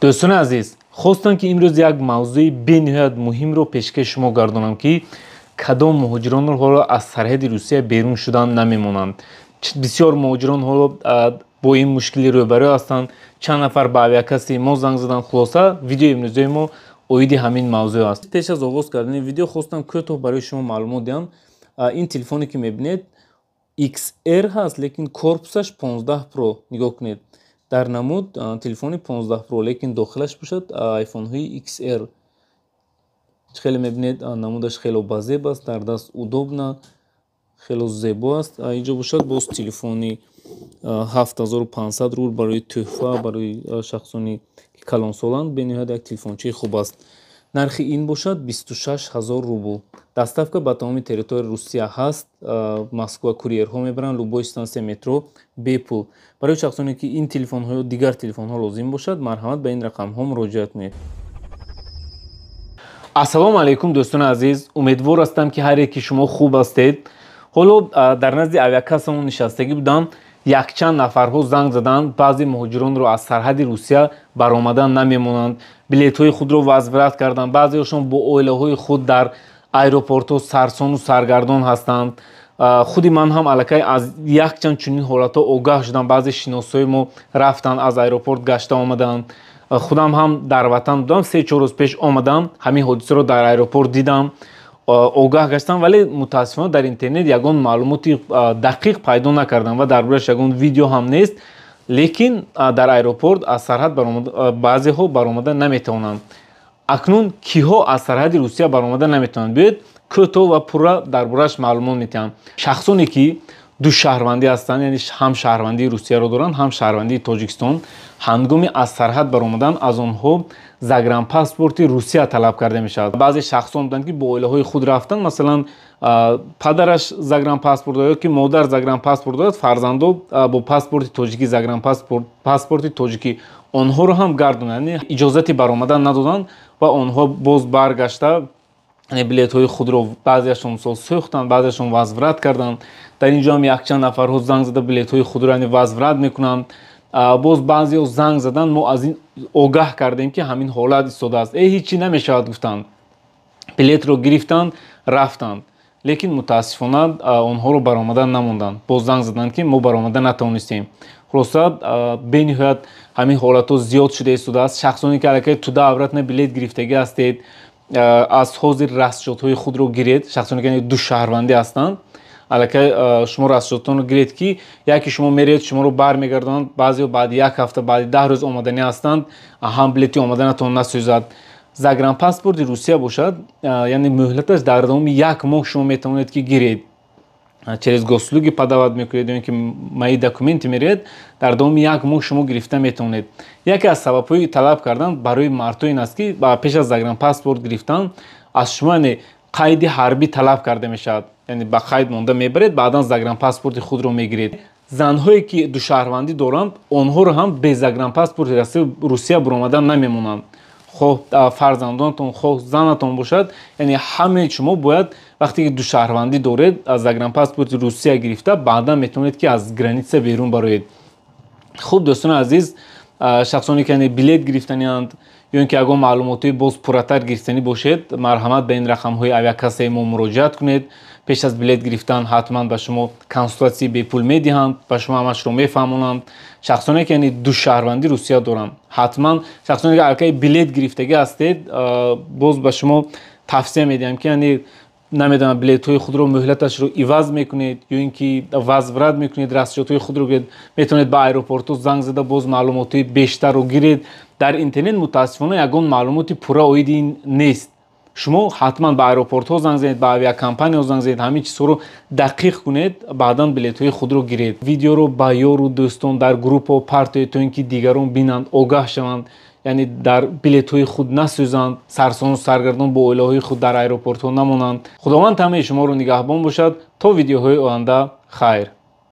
دوستان عزیز، خواستم که امروز یک موضوع بسیار مهم رو پیشکش شما گردانم که کدام مهاجران رو از سرحد روسیه بیرون شدن نمیمونند. بسیار مهاجران ها با این مشکلی روبرو هستند. چند نفر به اویاکسی ما زنگ زدن. خلاصه ویدیو امروزی ما اوید همین موضوع است. پیش از آغاز کردن ویدیو خواستم کوتاه برای شما معلومات دهم. این تلفنی که میبینید XR هست، لیکن کورپسش 15 پرو. نگاه کنید. در نمود تلفن 15 پرو، لیکن داخلش باشد آیفون های XR. خیلی میبینید نمودش خیلی بازیب است، در دست удобно، خیلی زیبا است. اینجا باشد باز تلفنی 7500 رول برای تحفه برای شخصانی که کلان سالند. بنیاد یک تلفنچه خوب است. نرخ این باشد 26000 روبل. доставка ба тамоми территорияи Русия ҳаст. Москва курьерҳо мебаранд любой станция метро бепул. барои шахсоне ки ин телефонҳо ё дигар телефонҳо лозим бошад, марҳамат ба ин рақамҳо муроҷиат кунед. ассалому алайкум дӯстони азиз, умедвор ҳастам ки ҳар яки шумо хуб ҳастед. ҳоло дар назди авиакассамон нишастагӣ будам. якчанд нафарҳо занг заданд баъзе муҳоҷиронро аз сарҳади Русия баромадан намемонанд. билетҳои худро возврат карданд. баъзеҳошон бо оилаҳои худ дар аэропортҳо сарсону саргардон ҳастанд. худи ман ҳам аллакай аз якчанд чунин ҳолатҳо огаҳ шудам. баъзе шиносои мо рафтанд, аз аэропорт гашта омаданд. худам ҳам дар ватан будам, 3-4 рӯз пеш омадам, ҳамин ҳодисаро дар аэропорт дидам, огаҳ гаштам, вале мутаассифона дар интернет ягон маълумоти дақиқ пайдо накардам ва дар борааш ягон видео ҳам нест. лекин дар аэропорт аз сарҳад баъзеҳо баромада наметавонанд. акнун киҳо аз сарҳади Русия баромада наметавонанд? биёед кӯтоҳ ва пурра дар борааш маълумот метиҳам. шахсоне ки ду шаҳрвандӣ ҳастанд, яъне ҳам шаҳрвандии Русияро доранд, ҳам шаҳрвандии Тоҷикистон, ҳангоми аз сарҳад баромадан аз онҳо загранпаспорти Русия талаб карда мешавад. баъзе шахсон буданд ки бо оилаҳои худ рафтанд, масалан падараш загранпаспорт дорад ё ки модар загранпаспорт дорад, фарзандо бо паспорти тоҷикӣ паспорти тоҷикӣ онҳоро ҳам гардонанд, яъне иҷозати баромадан надоданд ва онҳо боз баргашта билетҳои худро баъзеашон мисол сӯхтанд, баъзеашон возврат карданд. дар ин ҷо ҳам якчанд нафарҳо занг зада билетҳои худро возврат мекунанд. боз баъзеҳо занг заданд, мо аз ин огаҳ кардем ки ҳамин ҳолат истодааст. ҳеҷ чӣ намешавад гуфтанд. билетро гирифтанд, рафтанд, лекин мутаассифона онҳоро баромада намонданд. боз занг заданд ки мо баромада натавонистем. хулоса бениҳоят ҳамин ҳолатҳо зиёд шуда истодааст. шахсоне ки аллакай ту давратна билет гирифтагӣ ҳастед, аз ҳозир расчётҳои худро гиред. шахсоне ки ду шаҳрвандӣ ҳастанд, аллакай шумо расчётонро гиред ки яке шумо меред, шуморо бармегардонанд. баъзеҳо баъди як ҳафта, баъди 10 рӯз омаданӣ ҳастанд, ҳам билети омаданатон насӯзад. загранпаспорти Русия бошад, яъне муҳлаташ дар давоми як моҳ шумо метавонед ки гиред. через госуслуги подават мекунед ё ки мои документи меред, дар давоми як моҳ шумо гирифта метавонед. яке аз сабабҳои талаб кардан барои мардҳо ин аст ки пеш аз загранпаспорт гирифтан аз шумо қайди ҳарбӣ талаб карда мешавад. яъне ба қайд монда мебаред, баъдан загранпаспорти худро мегиред. занҳое ки душаҳрвандӣ доранд, онҳоро ҳам бе загранпаспорти Русия буромадан намемонанд. хоҳ фарзандонатон, хоҳ занатон бошад, яъне ҳамаи шумо бояд вақте ки душаҳрвандӣ доред, аз загранпаспорти Русия гирифта, баъдан метавонед ки аз граница берун бароед. хуб дӯстони азиз, шахсоне ки билет гирифтанианд ё ин ки ягон маълумоти боз пурратар гирифтанӣ бошед, марҳамат ба ин рақамҳои авиакассаи мо муроҷиат кунед. пеш аз билет гирифтан ҳатман ба шумо консултатсии бепул медиҳанд, ба шумо ҳамашро мефаҳмонанд. шахсоне ки ду шаҳрвандӣ Русия доранд, ҳатман шахсоне ки аллакай билет гирифтагӣ ҳастед, боз ба шумо тавсия медиҳам ки намедонам билетҳои худро муҳлаташро иваз мекунед ё ин ки возврат мекунед, расчётҳои худро метавонед ба аэропортҳо занг зада боз маълумоти бештарро гиред. дар интернет мутаассифона ягон маълумоти пурра оиди ин нест. шумо ҳатман ба аэропортҳо занг занед, ба авиакомпанияҳо занг занед, ҳамин чизҳоро дақиқ кунед, баъдан билетҳои худро гиред. видеоро ба ёру дӯстон дар группҳо партоед, то ин ки дигарон бинанд, огаҳ шаванд, яъне дар билетҳои худ насӯзанд, сарсону саргардон бо оилаҳои худ дар аэропортҳо намонанд. худованд ҳамаи шуморо нигаҳбон бошад. то видеоҳои оянда, хайр.